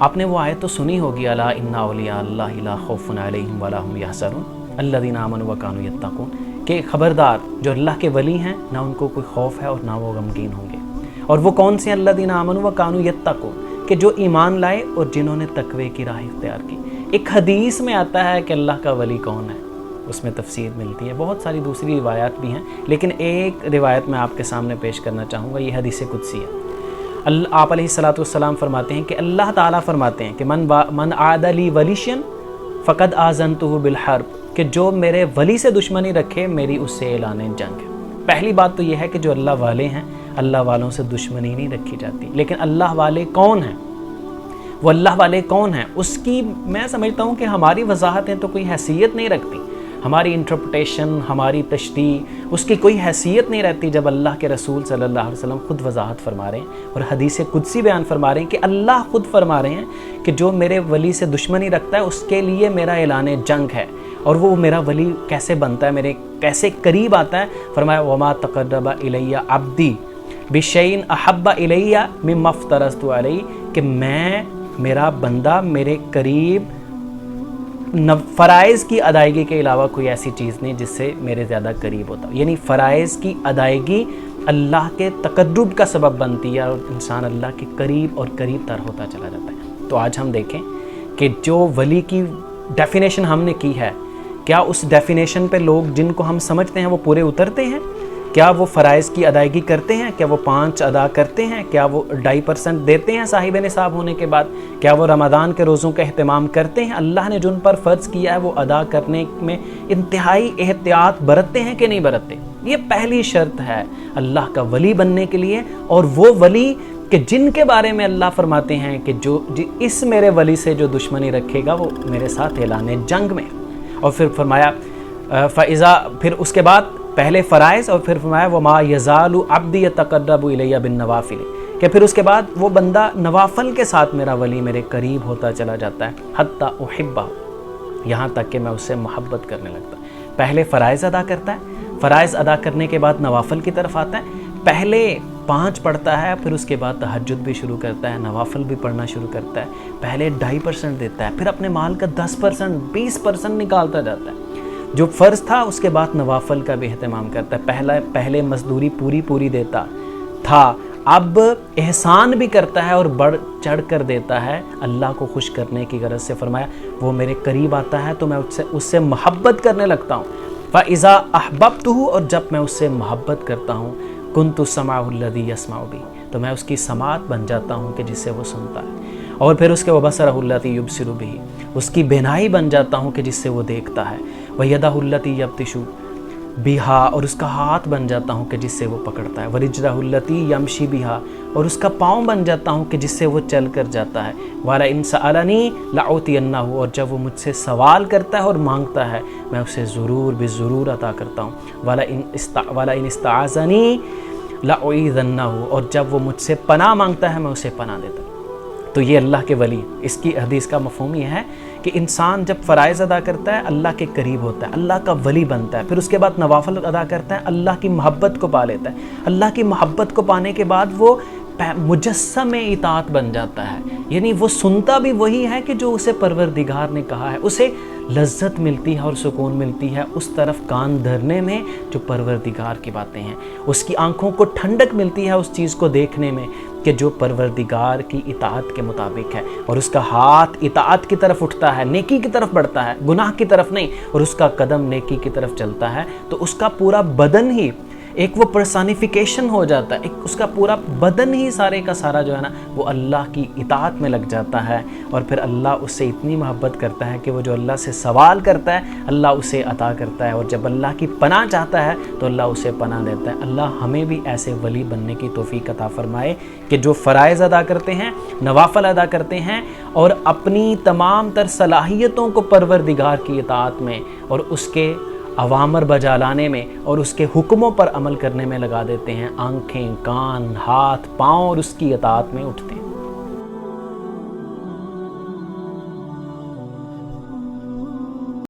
آپ نے وہ آیت تو سنی ہوگی، الا ان اولیاء اللہ لا خوف علیہم ولا هم یحزنون الذین آمنوا وکانوا یتقون، کہ خبردار جو اللہ کے ولی ہیں نہ ان کو کوئی خوف ہے اور نہ وہ غمگین ہوں گے۔ اور وہ کون سے الذین آمنوا وکانوا یتقون، کہ جو ایمان لائے اور جنہوں نے تقوی کی راہ اختیار کی۔ ایک حدیث میں آتا ہے کہ اللہ کا ولی کون ہے، اس میں تفسیر ملتی ہے، بہت ساری دوسری روایات بھی ہیں، لیکن ایک روایت میں آپ کے سامنے پیش کرنا چاہوں گا، یہ حدیث قدسی ہے۔ آپ علیہ الصلوۃ والسلام فرماتے ہیں کہ اللہ تعالیٰ فرماتے ہیں کہ من عاد لی ولیشا فقد آذنتہ بالحرب، کہ جو میرے ولی سے دشمنی رکھے میری اس سے اعلان جنگ ہے۔ پہلی بات تو یہ ہے کہ جو اللہ والے ہیں، اللہ والوں سے دشمنی نہیں رکھی جاتی، لیکن اللہ والے کون ہیں، وہ اللہ والے کون ہیں، اس کی میں سمجھتا ہوں کہ ہماری وضاحتیں تو کوئی حیثیت نہیں رکھتی، ہماری انٹرپریٹیشن، ہماری تشریح، اس کی کوئی حیثیت نہیں رہتی جب اللہ کے رسول صلی اللہ علیہ وسلم خود وضاحت فرما رہے ہیں اور حدیث قدسی بیان فرما رہے ہیں کہ اللہ خود فرما رہے ہیں کہ جو میرے ولی سے دشمنی رکھتا ہے اس کے لیے میرا اعلان جنگ ہے۔ اور وہ میرا ولی کیسے بنتا ہے، میرے کیسے قریب آتا ہے، فرمایا وما تقرب الی عبدی بشیء احب الی مما افترضت علیہ، کہ میرا بندہ میرے قریب فرائض کی ادائیگی کے علاوہ کوئی ایسی چیز نہیں جس سے میرے زیادہ قریب ہوتا، یعنی فرائض کی ادائیگی اللہ کے تقرب کا سبب بنتی ہے اور انسان اللہ کے قریب اور قریب تر ہوتا چلا جاتا ہے۔ تو آج ہم دیکھیں کہ جو ولی کی ڈیفینیشن ہم نے کی ہے، کیا اس ڈیفینیشن پہ لوگ جن کو ہم سمجھتے ہیں وہ پورے اترتے ہیں؟ کیا وہ فرائض کی ادائیگی کرتے ہیں؟ کیا وہ 5 ادا کرتے ہیں؟ کیا وہ 2.5% دیتے ہیں صاحب نصاب ہونے کے بعد؟ کیا وہ رمضان کے روزوں کا اہتمام کرتے ہیں؟ اللہ نے جن پر فرض کیا ہے وہ ادا کرنے میں انتہائی احتیاط برتتے ہیں کہ نہیں برتتے؟ یہ پہلی شرط ہے اللہ کا ولی بننے کے لیے۔ اور وہ ولی کہ جن کے بارے میں اللہ فرماتے ہیں کہ جو اس میرے ولی سے جو دشمنی رکھے گا وہ میرے ساتھ اعلان جنگ میں۔ اور پھر فرمایا پھر اس کے بعد پہلے فرائض اور پھر فرمایا وما یزال عبدی یتقرب الی بالنوافل، کہ پھر اس کے بعد وہ بندہ نوافل کے ساتھ میرا ولی میرے قریب ہوتا چلا جاتا ہے، حتی احبہ، یہاں تک کہ میں اس سے محبت کرنے لگتا۔ پہلے فرائض ادا کرتا ہے، فرائض ادا کرنے کے بعد نوافل کی طرف آتا ہے، پہلے 5 پڑھتا ہے، پھر اس کے بعد تہجد بھی شروع کرتا ہے، نوافل بھی پڑھنا شروع کرتا ہے، پہلے 2.5% دیتا ہے، پھر اپنے مال کا 10%، 20% نکالتا جاتا ہے، جو فرض تھا اس کے بعد نوافل کا بھی اہتمام کرتا ہے، پہلے مزدوری پوری دیتا تھا، اب احسان بھی کرتا ہے اور بڑھ چڑھ کر دیتا ہے اللہ کو خوش کرنے کی غرض سے۔ فرمایا وہ میرے قریب آتا ہے تو میں اس سے محبت کرنے لگتا ہوں، فَإِذَا أَحْبَبْتُهُ، اور جب میں اس سے محبت کرتا ہوں، كُنْتُ سَمْعَهُ الَّذِي يَسْمَعُ بِهِ، تو میں اس کی سماعت بن جاتا ہوں کہ جس سے وہ سنتا ہے، اور پھر اس کے وَبَصَرَهُ الَّذِي يُبْصِرُ بِهِ، اس کی بینائی بن جاتا ہوں کہ جس سے وہ دیکھتا ہے، وَيَدَهُ الَّتِي يَبْطِشُ بِهَا، اور اس کا ہاتھ بن جاتا ہوں کہ جس سے وہ پکڑتا ہے، وَرِجْلَهُ الَّتِي يَمْشِي بِهَا، اور اس کا پاؤں بن جاتا ہوں کہ جس سے وہ چل کر جاتا ہے، وَلَئِن سَأَلَنِي لَأُعْطِيَنَّهُ، اور جب وہ مجھ سے سوال کرتا ہے اور مانگتا ہے میں اسے ضرور عطا کرتا ہوں، وَلَئِن اسْتَعَاذَنِي لَأُعِيذَنَّهُ، اور جب وہ مجھ سے پناہ مانگتا ہے میں اسے پناہ دیتا ہوں۔ تو یہ اللہ کے ولی، اس کی حدیث کا مفہوم یہ ہے کہ انسان جب فرائض ادا کرتا ہے اللہ کے قریب ہوتا ہے، اللہ کا ولی بنتا ہے، پھر اس کے بعد نوافل ادا کرتا ہے، اللہ کی محبت کو پا لیتا ہے، اللہ کی محبت کو پانے کے بعد وہ مجسم اطاعت بن جاتا ہے، یعنی وہ سنتا بھی وہی ہے کہ جو اسے پروردگار نے کہا ہے، اسے لذت ملتی ہے اور سکون ملتی ہے اس طرف کان دھرنے میں جو پروردگار کی باتیں ہیں، اس کی آنکھوں کو ٹھنڈک ملتی ہے اس چیز کو دیکھنے میں کہ جو پروردگار کی اطاعت کے مطابق ہے، اور اس کا ہاتھ اطاعت کی طرف اٹھتا ہے، نیکی کی طرف بڑھتا ہے، گناہ کی طرف نہیں، اور اس کا قدم نیکی کی طرف چلتا ہے، تو اس کا پورا بدن ہی ایک وہ پرسانیفیکیشن ہو جاتا ہے، ایک اس کا پورا بدن ہی سارے کا سارا جو ہے نا وہ اللہ کی اطاعت میں لگ جاتا ہے، اور پھر اللہ اس سے اتنی محبت کرتا ہے کہ وہ جو اللہ سے سوال کرتا ہے اللہ اسے عطا کرتا ہے، اور جب اللہ کی پناہ چاہتا ہے تو اللہ اسے پناہ دیتا ہے۔ اللہ ہمیں بھی ایسے ولی بننے کی توفیق عطا فرمائے کہ جو فرائض ادا کرتے ہیں، نوافل ادا کرتے ہیں، اور اپنی تمام تر صلاحیتوں کو پروردگار کی اطاعت میں اور اس کے اوامر بجا لانے میں اور اس کے حکموں پر عمل کرنے میں لگا دیتے ہیں، آنکھیں، کان، ہاتھ، پاؤں اور اس کی اطاعت میں اٹھتے ہیں۔